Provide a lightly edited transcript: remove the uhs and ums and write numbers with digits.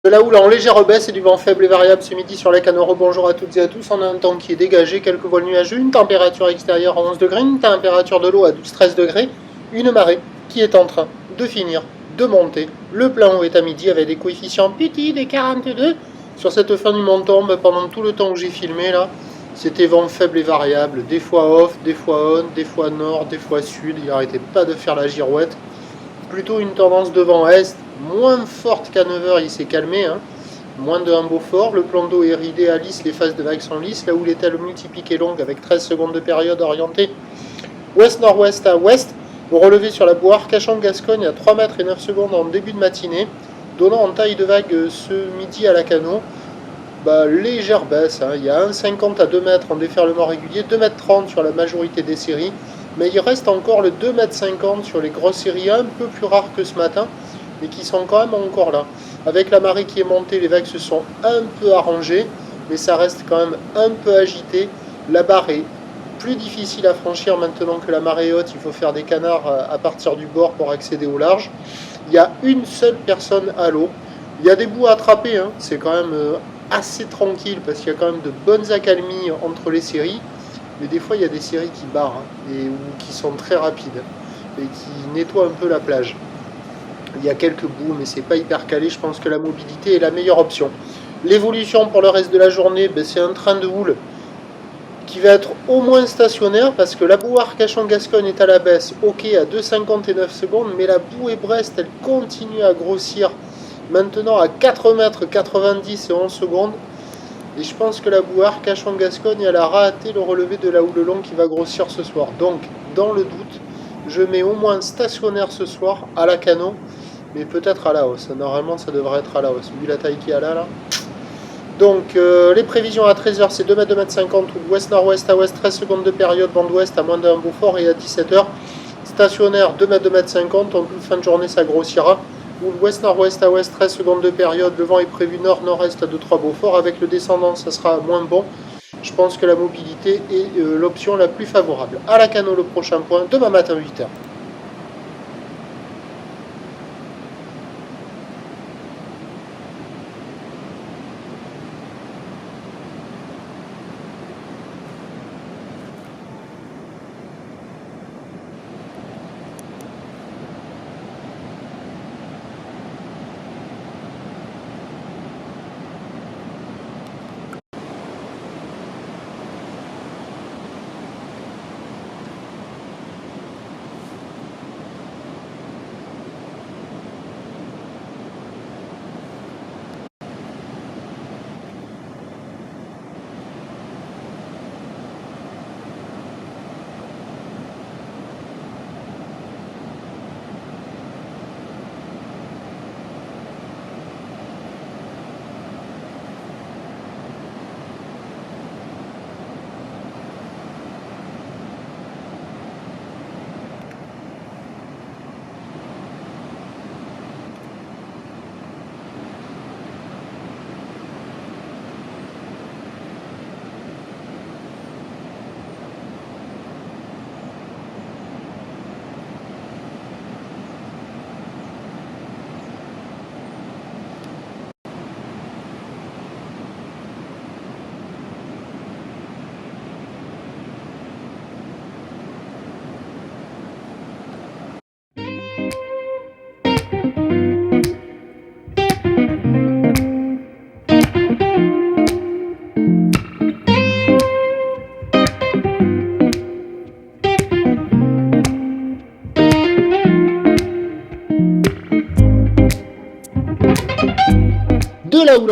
De la houle en légère baisse et du vent faible et variable ce midi sur les canaux. Bonjour à toutes et à tous. On a un temps qui est dégagé, quelques voiles nuageux, une température extérieure à 11 degrés, une température de l'eau à 12-13 degrés, une marée qui est en train de finir de monter. Le plein eau est à midi avec des coefficients petits des 42. Sur cette fin du montant, pendant tout le temps que j'ai filmé là, c'était vent faible et variable, des fois off, des fois on, des fois nord, des fois sud. Il n'arrêtait pas de faire la girouette. Plutôt une tendance de vent est, moins forte qu'à 9h, il s'est calmé, moins de 1 Beaufort. Le plan d'eau est ridé à lisse, les phases de vagues sont lisses, là où l'étale multiplique est longue avec 13 secondes de période orientée ouest-nord-ouest à ouest. Au relevé sur la Boire, Cachan-Gascogne à 3 mètres et 9 secondes en début de matinée, donnant en taille de vague ce midi à la Cano. Légère baisse, il y a 1,50 à 2 mètres en déferlement régulier, 2,30 mètres sur la majorité des séries, mais il reste encore le 2,50 mètres sur les grosses séries, un peu plus rares que ce matin, mais qui sont quand même encore là. Avec la marée qui est montée, les vagues se sont un peu arrangées, mais ça reste quand même un peu agité. La barre est plus difficile à franchir maintenant que la marée est haute, il faut faire des canards à partir du bord pour accéder au large. Il y a une seule personne à l'eau, il y a des bouts à attraper, c'est quand même assez tranquille parce qu'il y a quand même de bonnes accalmies entre les séries, mais des fois il y a des séries qui barrent ou qui sont très rapides et qui nettoient un peu la plage. Il y a quelques bouts, mais c'est pas hyper calé. Je pense que la mobilité est la meilleure option. L'évolution pour le reste de la journée, c'est un train de houle qui va être au moins stationnaire parce que la Boire Cachan-Gascogne est à la baisse, ok, à 2,59 secondes, mais la Boue et Brest, elle continue à grossir maintenant à 4 mètres 90 et 11 secondes. Et je pense que la Boire Cachan-Gascogne, elle a raté le relevé de la houle longue qui va grossir ce soir. Donc, dans le doute, je mets au moins stationnaire ce soir à la Cano, mais peut-être à la hausse. Normalement, ça devrait être à la hausse, vu la taille qu'il y a là. Donc, les prévisions à 13h, c'est 2 mètres 50 ou ouest-nord-ouest à ouest, 13 secondes de période, vent d'ouest à moins d'un Beaufort, et à 17h, stationnaire 2 mètres 50, en toute fin de journée, ça grossira. Ou ouest-nord-ouest à ouest, 13 secondes de période, le vent est prévu nord-nord-est à 2-3 Beaufort, avec le descendant, ça sera moins bon. Je pense que la mobilité est l'option la plus favorable. À la Cano, le prochain point, demain matin 8h. De la houle